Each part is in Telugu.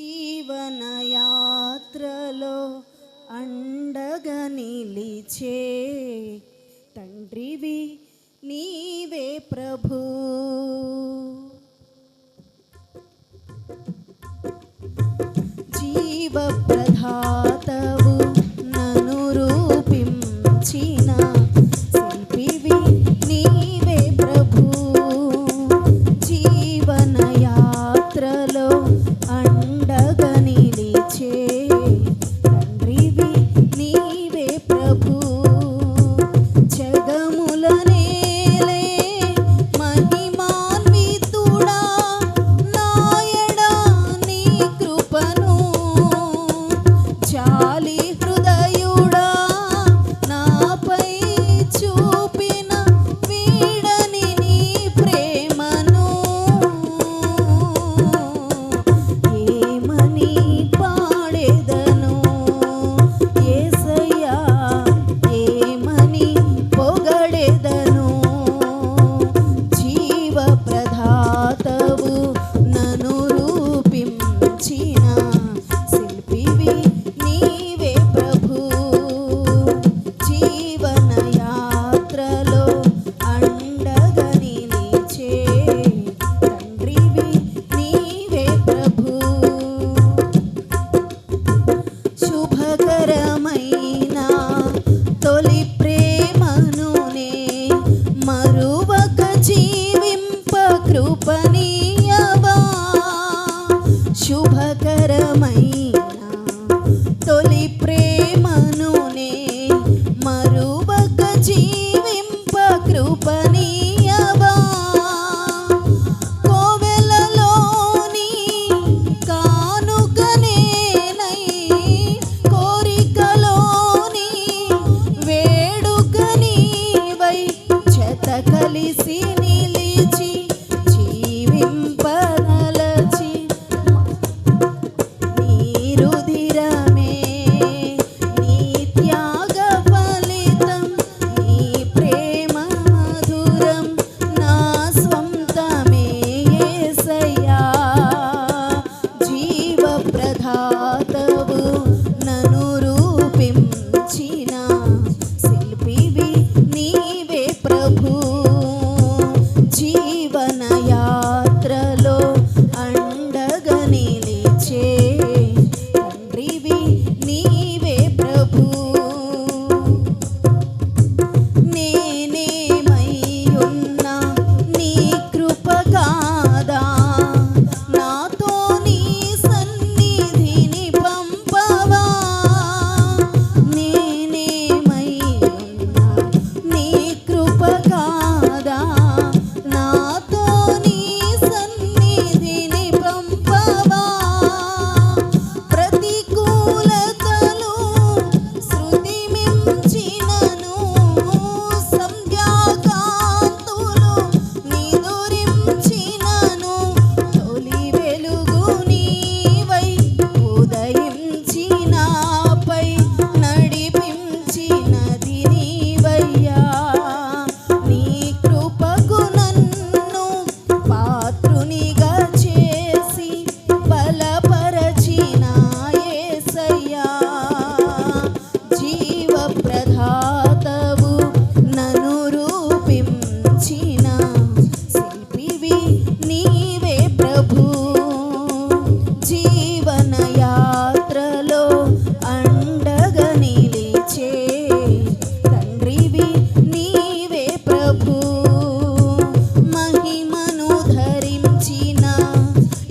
జీవన యాత్రలో అండగా నిలిచే తండ్రివి నీవే ప్రభు. జీవప్రదాతవు నన్ను రూపించిన శిల్పివి నీవే ప్రభు. జీవన యాత్రలో అండగా నిలిచే తండ్రివి నీవే ప్రభు. జగముల నేలే మహిమాన్వితుడా నాయడా నీ కృపను జాలి హృదయుడా నాపై చూపిన వీడని నీ ప్రేమను ఏమని పాడెదను యేసయ్యా ఏమని పొగడెదను. జీవప్రదాతవు నన్ను రూపించిన శిల్పివి నీవే ప్రభు. జీవన యాత్రలో అండగా నిలిచే తండ్రివి నీవే ప్రభు. శుభకరమైన తొలి ప్రేమనునే మరువక జీవింప కృపనీయవా. శుభకరమైన తొలి ప్రేమనునే మరువక జీవింప కృపనీయవా. కోవెలలోని కానుకనేనై కోరికలోని వేడుక నీవై జత కలిసి నిలిచి జీవింపదలచి నీ రుధిరమే నీ త్యాగ ఫలితం నీ ప్రేమ మధురం నా స్వంతమే యేసయ్యా. జీవప్రదాతవు నన్ను రూపించిన శిల్పివి నీవే ప్రభు. జీవన యాత్రలో అండగా నిలిచే తండ్రివి నీవే ప్రభు. నేనేమై ఉన్నా నీ కృప కాదా నాతో నీ సన్నిధిని పంపవా. నేనేమై ఉన్నా నీ కృప కాదా నాతో నీ సన్నిధిని పంపవా. ప్రతికూలతలు శృతి మించినను సంధ్యాకాంతులు నిదురించినను తొలి వెలుగు నీవై ఉదయించి నాపై నడిపించినది నీవయ్యా. నీ కృపకు నన్ను పాత్రునిగా చేసి బలపరచిన యేసయ్యా. జీవప్రదాతవు నన్ను రూపించిన శిల్పివి నీవే ప్రభు. జీవన యాత్రలో అండగా నిలిచే తండ్రివి నీవే ప్రభు. మహిమను ధరించిన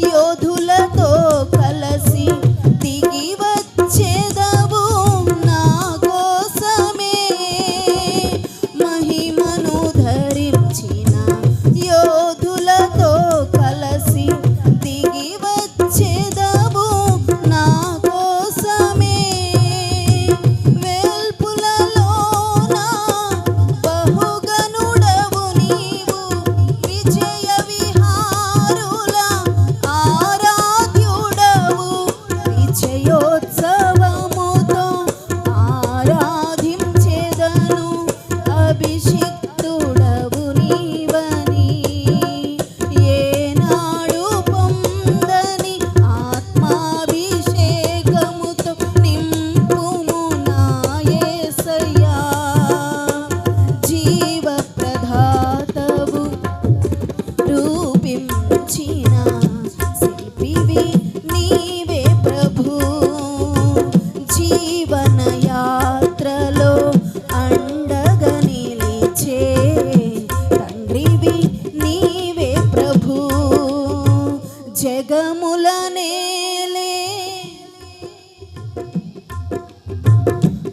యోధులతో కలసి దిగి వచ్చేదవు నా కోసమే. మహిమను ధరించిన యోధులతో కలసి దిగి వచ్చేదవు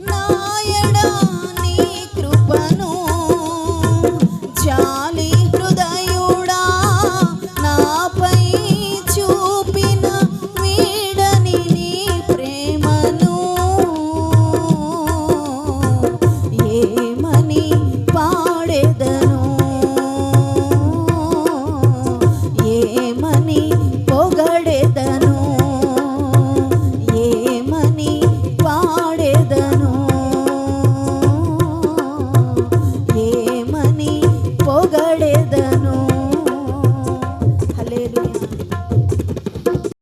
నాయడా నీ కృపను జాలి హృదయుడా నాపై చూపిన వీడని నీ ప్రేమను ఏమని పాడెదను